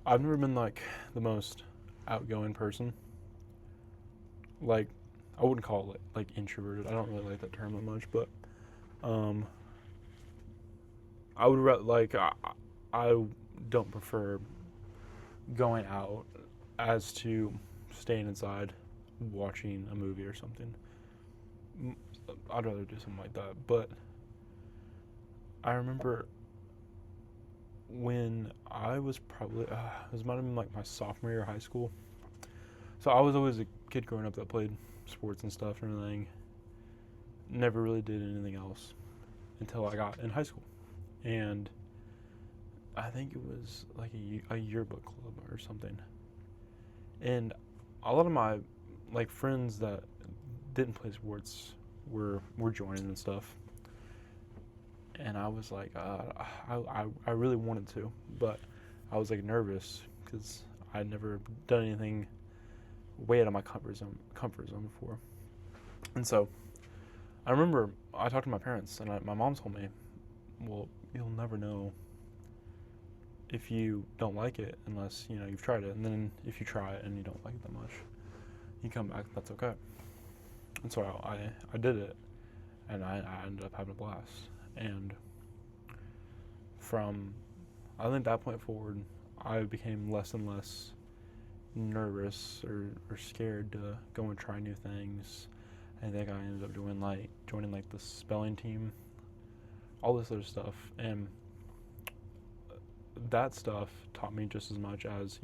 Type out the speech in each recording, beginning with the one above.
I've never been like the most outgoing person. Like, I wouldn't call it like introverted. I don't really like that term that much, but um, I would like I don't prefer going out as to staying inside watching a movie or something. I'd rather do something like that. But I remember when I was probably this might have been like my sophomore year of high school. So I was always a kid growing up that played sports and stuff and everything. Never really did anything else until I got in high school, and I think it was like a yearbook club or something. And a lot of my like friends that didn't play sports were joining and stuff. And I was like, I really wanted to, but I was like nervous because I'd never done anything way out of my comfort zone before. And so I remember I talked to my parents, and my mom told me, "Well, you'll never know if you don't like it unless you've tried it. And then if you try it and you don't like it that much, you come back. That's okay." And so I did it, and I ended up having a blast. And from I think that point forward, I became less and less nervous or scared to go and try new things. I think I ended up joining like the spelling team, all this other stuff, and that stuff taught me just as much as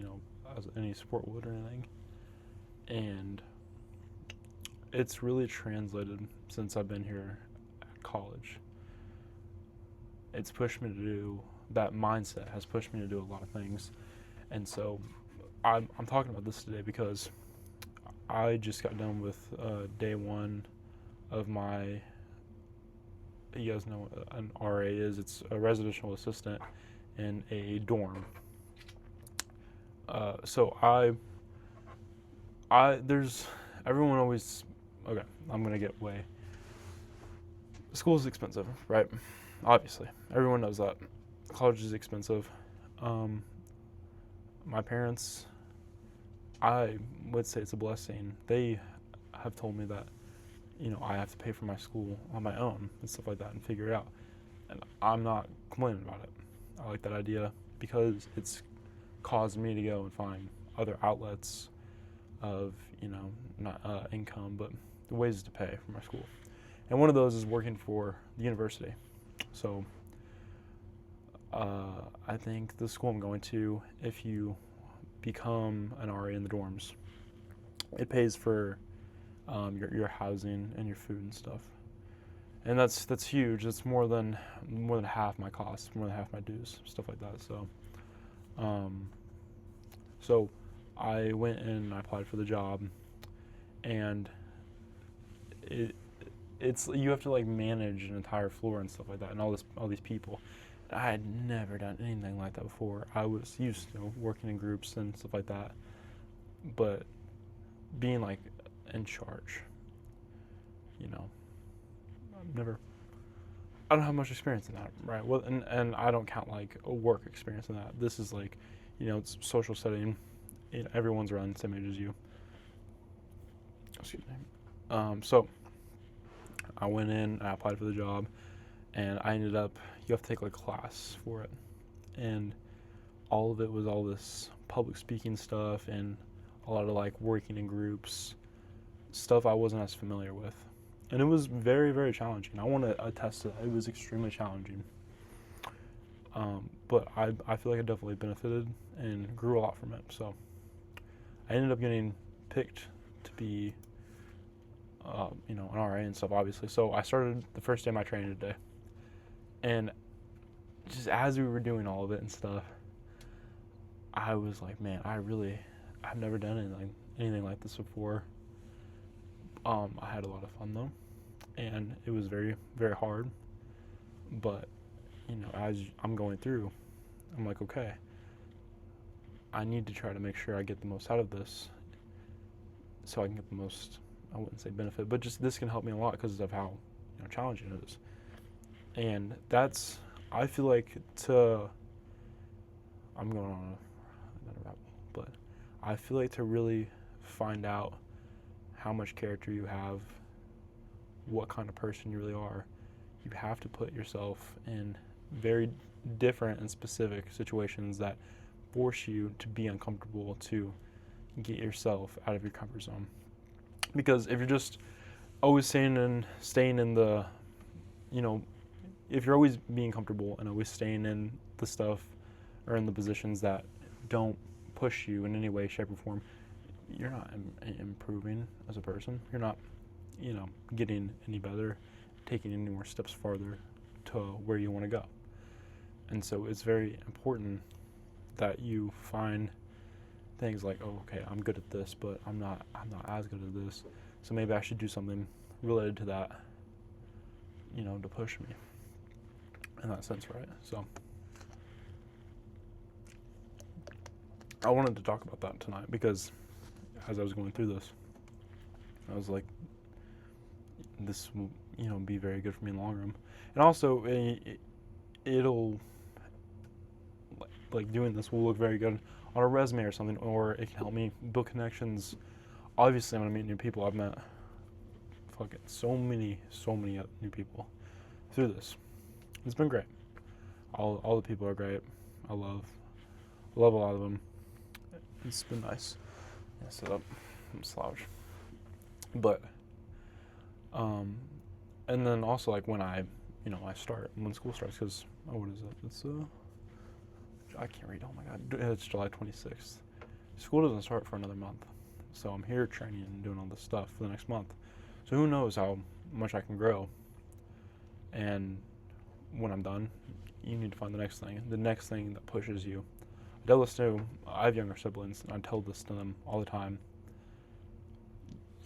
as any sport would or anything. And it's really translated since I've been here at college. It's pushed me to do that mindset has pushed me to do a lot of things, and so I'm talking about this today because I just got done with day one of my. You guys know what an RA is? It's a residential assistant in a dorm. So there's everyone always. Okay, I'm gonna get way. School is expensive, right? Obviously, everyone knows that. College is expensive. Um, my parents, I would say it's a blessing. They have told me that I have to pay for my school on my own and stuff like that and figure it out. And I'm not complaining about it. I like that idea because it's caused me to go and find other outlets of, not income, but the ways to pay for my school. And one of those is working for the university. So I think the school I'm going to, if you become an RA in the dorms, it pays for your housing and your food and stuff, and that's huge. It's more than half my costs, more than half my dues, stuff like that. Um, so I went and I applied for the job, and it it's you have to like manage an entire floor and stuff like that, and all these people. I had never done anything like that before. I was used to working in groups and stuff like that, but being like in charge, you know, I've never I don't have much experience in that, right? Well, and I don't count like a work experience in that. This is like, it's social setting. Everyone's around the same age as you. Excuse me. So I went in, I applied for the job, and I ended up. You have to take like a class for it, and all of it was all this public speaking stuff and a lot of like working in groups, stuff I wasn't as familiar with. And it was very, very challenging. I want to attest to that. It was extremely challenging. But I feel like I definitely benefited and grew a lot from it. So I ended up getting picked to be, an RA and stuff, obviously. So I started the first day of my training today. And just as we were doing all of it and stuff, I was like, man, I've never done anything like this before. I had a lot of fun though, and it was very, very hard. But as I'm going through, I'm like, okay, I need to try to make sure I get the most out of this, so I can get the most. I wouldn't say benefit, but just this can help me a lot because of how challenging it is. And I feel like I'm going on but I feel like to really find out how much character you have, what kind of person you really are, you have to put yourself in very different and specific situations that force you to be uncomfortable, to get yourself out of your comfort zone. Because if you're just always staying in the, if you're always being comfortable and always staying in the stuff or in the positions that don't push you in any way, shape, or form, you're not improving as a person. You're not, getting any better, taking any more steps farther to where you want to go. And so it's very important that you find things like, oh, okay, I'm good at this, but I'm not as good at this. So maybe I should do something related to that, to push me in that sense, right? So I wanted to talk about that tonight because as I was going through this, I was like, this will, be very good for me in the long run. And also, it'll, like doing this will look very good on a resume or something, or it can help me build connections. Obviously, I'm going to meet new people. I've met fucking so many new people through this. It's been great. All the people are great. I love a lot of them. It's been nice. Yeah, sit up and slouch. But, and then also like when when school starts, because, what is it? It's, I can't read, oh my God, it's July 26th. School doesn't start for another month. So I'm here training and doing all this stuff for the next month. So who knows how much I can grow. And when I'm done, you need to find the next thing that pushes you. I tell this to, I have younger siblings, and I tell this to them all the time.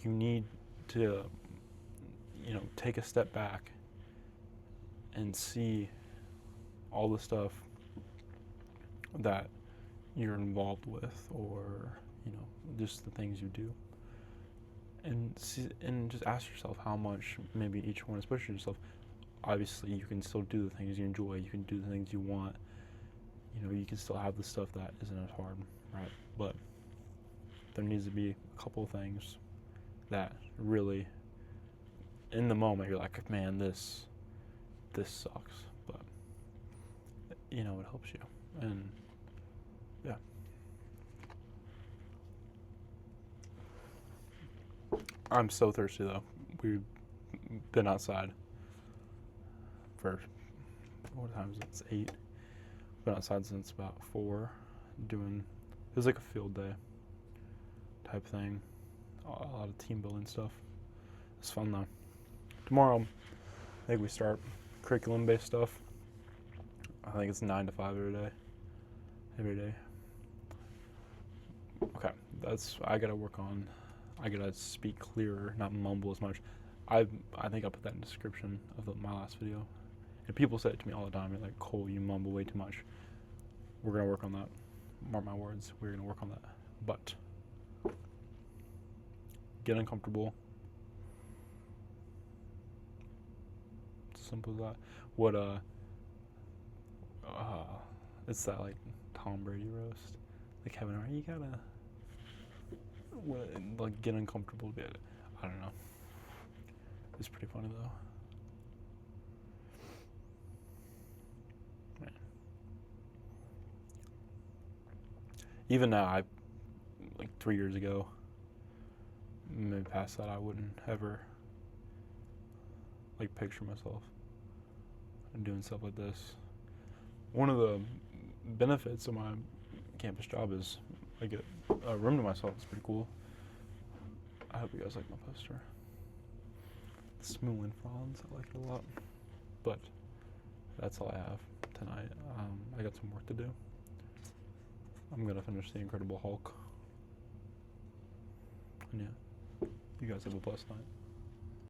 You need to, take a step back and see all the stuff that you're involved with, or, just the things you do. And just ask yourself how much maybe each one is pushing yourself. Obviously, you can still do the things you enjoy. You can do the things you want. You can still have the stuff that isn't as hard, right? But there needs to be a couple of things that really, in the moment, you're like, man, this sucks. But, it helps you. And, yeah. I'm so thirsty, though. We've been outside for, what time is it? It's 8. Been outside since about 4, it was like a field day type thing. A lot of team building stuff. It's fun, though. Tomorrow, I think we start curriculum-based stuff. I think it's 9 to 5 every day. Okay, I gotta speak clearer, not mumble as much. I think I put that in the description of my last video. And people say it to me all the time. They're like, Cole, you mumble way too much. We're going to work on that. Mark my words, we're going to work on that. But get uncomfortable. It's simple as that. It's that like Tom Brady roast. Like Kevin Hart, you gotta get uncomfortable a bit. I don't know. It's pretty funny though. Man. Even now, 3 years ago, maybe past that, I wouldn't ever picture myself doing stuff like this. One of the benefits of my campus job is I get a room to myself. It's pretty cool. I hope you guys like my poster. Smooth Franz, I like it a lot. But that's all I have tonight. I got some work to do. I'm gonna finish The Incredible Hulk. And yeah, you guys have a blessed night.